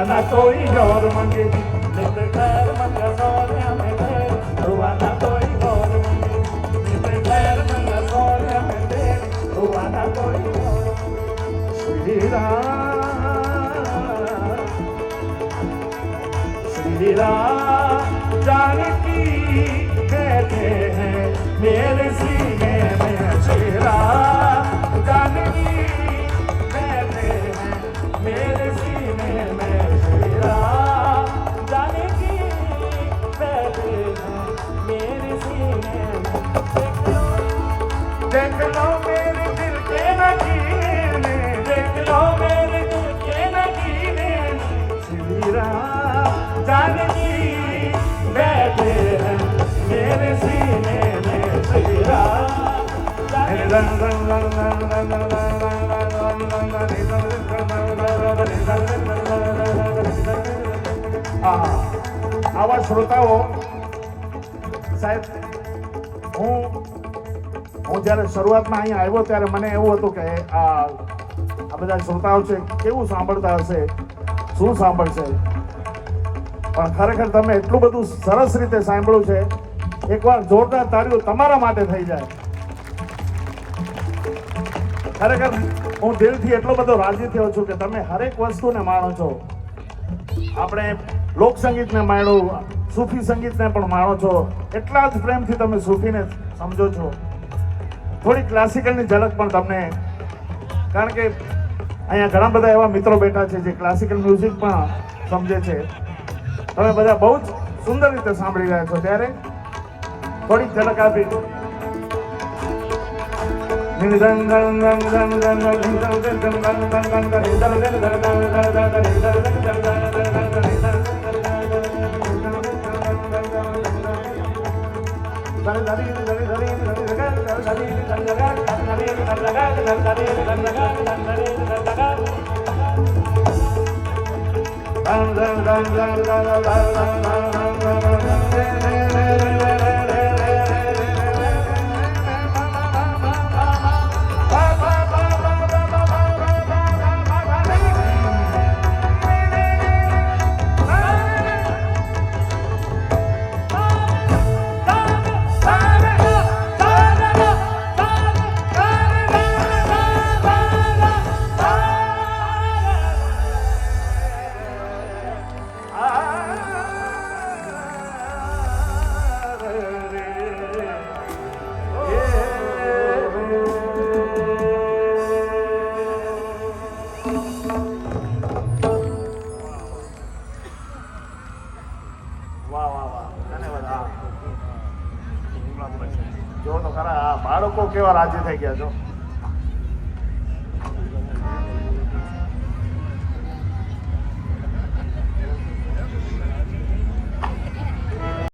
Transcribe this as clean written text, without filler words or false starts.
रुवाना कोई और मंगे नित खैर मंगा सोने में दे रुवाना कोई और मंगे नित खैर मंगा सोने में दे रुवाना कोई और श्री राम जानकी कहते हैं मेरे सीने में श्री राम जानकी कहते हैं मेरे सीने में श्री राम जानकी कहते हैं मेरे सीने में देख लो मेरे दिल के नगीने देख लो मेरे दिल के नगीने श्री राम जानकी बैठे हैं मेरे सीने में श्री राम આવા શ્રોતાઓ સાહેબ હું જ્યારે શરૂઆતમાં અહીંયા આવ્યો ત્યારે મને એવું હતું કે આ બધા શ્રોતાઓ છે કેવું સાંભળતા હશે શું સાંભળશે પણ ખરેખર તમે એટલું બધું સરસ રીતે સાંભળ્યું છે એકવાર જોરદાર તાળીઓ તમારા માટે થઈ જાય ખરેખર હું દિલથી એટલો બધો રાજી થયો છું કે તમે હરેક વસ્તુને માણો છો આપણે લોકસંગીતને માણ્યું સૂફી સંગીતને પણ માણો છો એટલા જ પ્રેમથી તમે સૂફીને સમજો છો થોડી ક્લાસિકલની ઝલક પણ તમને કારણ કે અહીંયા ઘણા બધા એવા મિત્રો બેઠા છે જે ક્લાસિકલ મ્યુઝિક પણ સમજે છે તમે બધા બહુ જ સુંદર રીતે સાંભળી રહ્યા છો ત્યારે થોડીક ઝલક આપી જો તો ખરા બાળકો કેવા રાજી થઈ ગયા છો